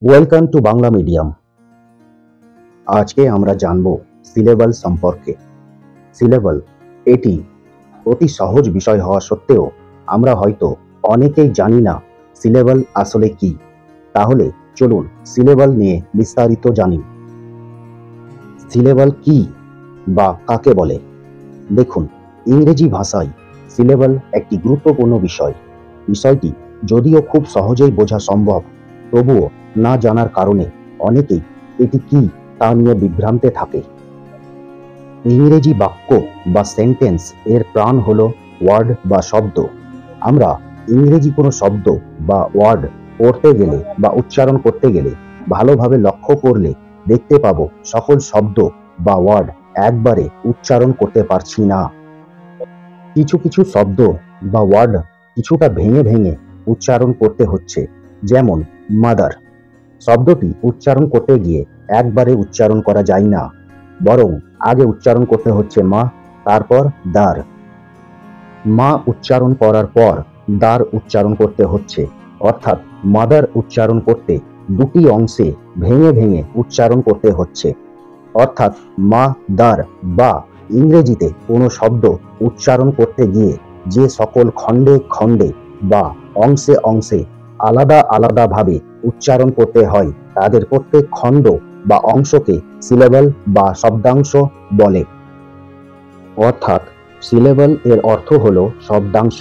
Welcome to Bangla medium. আজকে আমরা জানব সিলেবাল সম্পর্কে। সিলেবাল এটি অতি সহজ বিষয় হওয়া সত্ত্বেও আমরা হয়তো অনেকেই জানি না সিলেবাল আসলে কি। তাহলে চলুন সিলেবাল নিয়ে বিস্তারিত জানি। সিলেবাল কি বা কাকে বলে? দেখুন, ইংরেজি ভাষায় সিলেবাল একটি গুরুত্বপূর্ণ বিষয়। বিষয়টি যদিও খুব সহজেই বোঝা সম্ভব, তবুও না জানার কারণে অনেকেই এটি কি তা নিয়ে বিভ্রান্তে থাকে। ইংরেজি বাক্য বা সেন্টেন্স এর প্রাণ হলো ওয়ার্ড বা শব্দ। আমরা ইংরেজি কোনো শব্দ বা ওয়ার্ড পড়তে গেলে বা উচ্চারণ করতে গেলে ভালোভাবে লক্ষ্য করলে দেখতে পাবো সকল শব্দ বা ওয়ার্ড একবারে উচ্চারণ করতে পারছি না। কিছু কিছু শব্দ বা ওয়ার্ড কিছুটা ভেঙে ভেঙে উচ্চারণ করতে হচ্ছে। যেমন মাদার শব্দটি উচ্চারণ করতে গিয়ে একবারে উচ্চারণ করা যায় না, বরং আগে উচ্চারণ করতে হচ্ছে মা, তারপর দার। মা উচ্চারণ করার পর দার উচ্চারণ করতে হচ্ছে, অর্থাৎ মাদার উচ্চারণ করতে দুটি অংশে ভেঙে ভেঙে উচ্চারণ করতে হচ্ছে। অর্থাৎ মা দার বা ইংরেজিতে কোনো শব্দ উচ্চারণ করতে গিয়ে যে সকল খণ্ডে খণ্ডে বা অংশে অংশে আলাদা আলাদাভাবে উচ্চারণ করতে হয় তাদের প্রত্যেক খণ্ড বা অংশকে সিলেবল বা শব্দাংশ বলে। অর্থাৎ সিলেবল এর অর্থ হলো শব্দাংশ।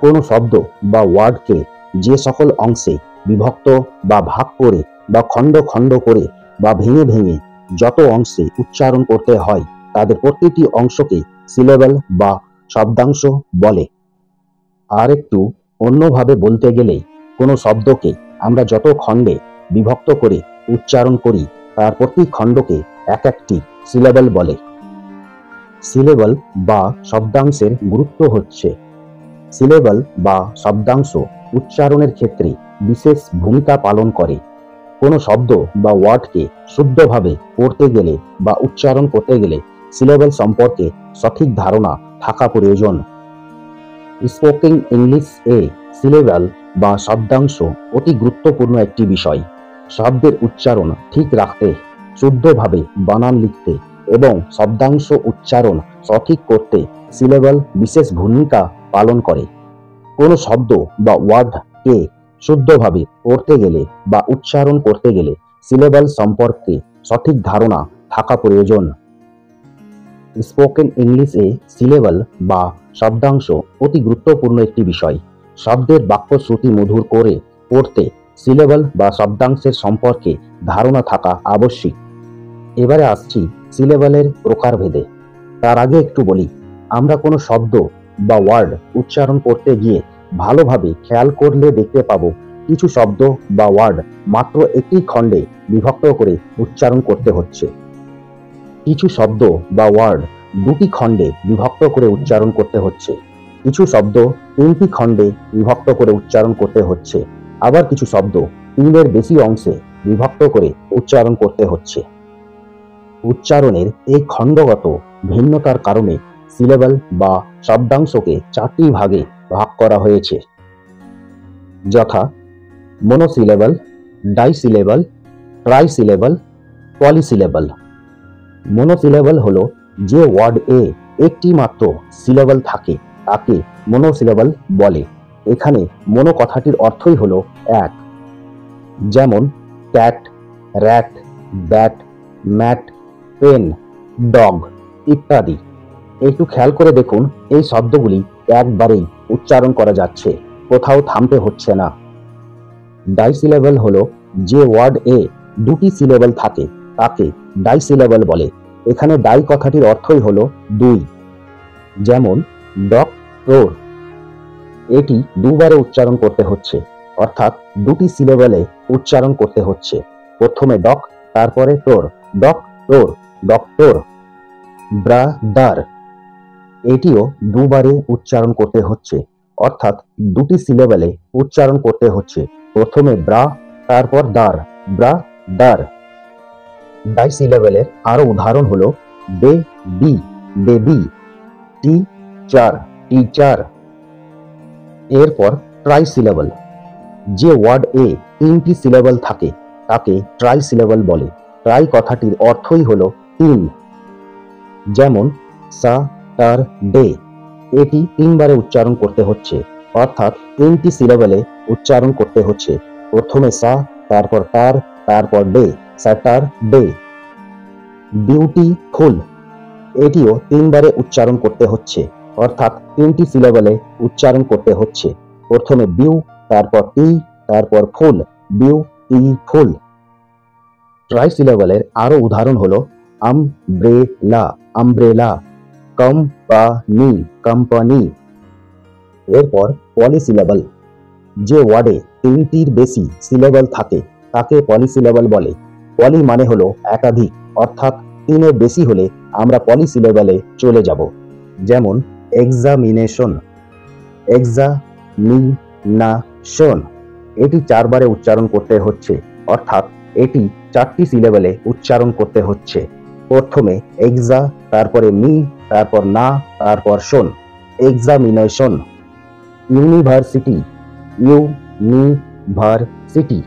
কোনো শব্দ বা ওয়ার্ডকে যে সকল অংশে বিভক্ত বা ভাগ করে বা খণ্ড খণ্ড করে বা ভেঙে ভেঙে যত অংশে উচ্চারণ করতে হয় তাদের প্রতিটি অংশকে সিলেবল বা শব্দাংশ বলে। আর একটু অন্যভাবে বলতে গেলে কোনো শব্দকে আমরা যত খণ্ডে বিভক্ত করে উচ্চারণ করি তার প্রতি খণ্ডকে এক একটি সিলেবল বলে। সিলেবল বা শব্দাংশের গুরুত্ব হচ্ছে, সিলেবল বা শব্দাংশ উচ্চারণের ক্ষেত্রে বিশেষ ভূমিকা পালন করে। কোনো শব্দ বা ওয়ার্ডকে শুদ্ধভাবে পড়তে গেলে বা উচ্চারণ করতে গেলে সিলেবল সম্পর্কে সঠিক ধারণা থাকা প্রয়োজন। স্পোকেন ইংলিশ এ সিলেবল বা শব্দাংশ অতি গুরুত্বপূর্ণ একটি বিষয়। শব্দের উচ্চারণ ঠিক রাখতে, শুদ্ধভাবে বানান লিখতে এবং শব্দাংশ উচ্চারণ সঠিক করতে সিলেবল বিশেষ ভূমিকা পালন করে। কোনো শব্দ বা ওয়ার্ডকে শুদ্ধভাবে পড়তে গেলে বা উচ্চারণ করতে গেলে সিলেবল সম্পর্কে সঠিক ধারণা থাকা প্রয়োজন। স্পোকেন ইংলিশে সিলেবল বা শব্দাংশ অতি গুরুত্বপূর্ণ একটি বিষয়। শব্দের বাক্য শ্রুতি মধুর করে পড়তে সিলেবল বা শব্দাংশের সম্পর্কে ধারণা থাকা আবশ্যিক। এবারে আসছি সিলেবলের প্রকারভেদে। তার আগে একটু বলি, আমরা কোনো শব্দ বা ওয়ার্ড উচ্চারণ করতে গিয়ে ভালোভাবে খেয়াল করলে দেখতে পাবো কিছু শব্দ বা ওয়ার্ড মাত্র একটি খণ্ডে বিভক্ত করে উচ্চারণ করতে হচ্ছে। কিছু শব্দ বা ওয়ার্ড দুটি খণ্ডে বিভক্ত করে উচ্চারণ করতে হচ্ছে। কিছু শব্দ তিনটি খণ্ডে বিভক্ত করে উচ্চারণ করতে হচ্ছে। আবার কিছু শব্দ তিনের বেশি অংশে বিভক্ত করে উচ্চারণ করতে হচ্ছে। উচ্চারণের এই খণ্ডগত ভিন্নতার কারণে সিলেবল বা শব্দাংশকে চারটি ভাগে ভাগ করা হয়েছে, যথা মনোসিলেবল, ডাইসিলেবল, ট্রাইসিলেবল, পলিসিলেবল। মনোসিলেবল হলো যে ওয়ার্ড এ একটি মাত্র সিলেবল থাকে তাকে মনোসিলেবল বলে। এখানে মনো কথাটির অর্থই হলো এক। যেমন cat, rat, bat, mat, pen, dog ইত্যাদি। একটু খেয়াল করে দেখুন, এই শব্দগুলি একবারেই উচ্চারণ করা যাচ্ছে, কোথাও থামতে হচ্ছে না। ডাইসিলেবল হলো যে ওয়ার্ড এ দুটি সিলেবল থাকে তাকে ডাইসিলেবল বলে। এখানে ডাই কথাটির অর্থই হলো দুই। যেমন ডক্টর, এটি দুবারে উচ্চারণ করতে হচ্ছে, অর্থাৎ দুটি সিলেবলে উচ্চারণ করতে হচ্ছে। প্রথমে ডক, তারপরে টোর, ডক্টর, ডক্টর। ব্রাদার, এটিও দুবারে উচ্চারণ করতে হচ্ছে, অর্থাৎ দুটি সিলেবলে উচ্চারণ করতে হচ্ছে। প্রথমে ব্রা, তারপর দার, ব্রাদার। ডাইসিলেবলের আরো উদাহরণ হলো বেবি, বেবি, টিচার, টিচার। এরপর ট্রাইসিলেবল, যে ওয়ার্ড এ তিনটি সিলেবল থাকে তাকে ট্রাই সিলেবল বলে। ট্রাই কথাটির অর্থই হলো তিন। যেমন স্যাটারডে, এটি তিনবারে উচ্চারণ করতে হচ্ছে, অর্থাৎ তিনটি সিলেবলে উচ্চারণ করতে হচ্ছে। প্রথমে সা, তারপর টার, তারপর ডে, স্যাটারডে। বিউটিফুল, এটিও তিনবারে উচ্চারণ করতে হচ্ছে, অর্থাৎ তিনটি সিলেবলে উচ্চারণ করতে হচ্ছে। প্রথমে বিউ, তারপর টি, তারপর ফুল, বিউটিফুল। ট্রাই সিলেবলের আরো উদাহরণ হলো আমব্রেলা, আমব্রেলা, কোম্পানি, কোম্পানি। এরপর পলিসিলেবল, যে ওয়ার্ডে তিনটির বেশি সিলেবল থাকে তাকে পলিসিলেবল বলে। পলি মানে হলো একাধিক, অর্থাৎ তিনের বেশি হলে আমরা পলিসিলেবলে চলে যাব। যেমন এক্সামিনেশন, এক্সামিনাশন, এটি চারবারে উচ্চারণ করতে হচ্ছে, অর্থাৎ এটি চারটি সিলেবলে উচ্চারণ করতে হচ্ছে। প্রথমে এক্সা, তারপরে মি, তারপর না, তারপর শোন, এক্সামিনেশন। ইউনিভার্সিটি, ইউনিভার্সিটি,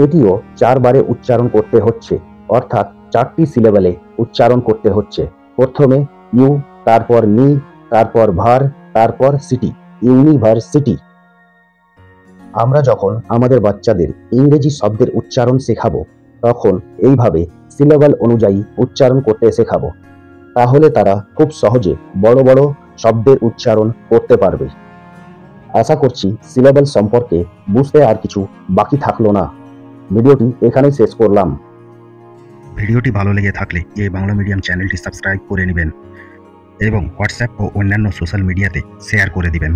এটিও চারবারে উচ্চারণ করতে হচ্ছে, অর্থাৎ চারটি সিলেবলে উচ্চারণ করতে হচ্ছে। প্রথমে ইউ, তারপর নি, তারপর ভার, তারপর সিটি, ইউনিভার্সিটি। আমরা যখন আমাদের বাচ্চাদের ইংরেজি শব্দের উচ্চারণ শেখাবো তখন এইভাবে সিলেবল অনুযায়ী উচ্চারণ করতে শেখাবো, তাহলে তারা খুব সহজে বড় বড় শব্দের উচ্চারণ করতে পারবে। আশা করছি সিলেবল সম্পর্কে বুঝতে আর কিছু বাকি থাকলো না। ভিডিওটি এখানেই শেষ করলাম। ভিডিওটি ভালো লেগে থাকলে এই বাংলা মিডিয়াম চ্যানেলটি সাবস্ক্রাইব করে নেবেন এবং হোয়াটসঅ্যাপ ও অন্যান্য সোশ্যাল মিডিয়াতে শেয়ার করে দিবেন।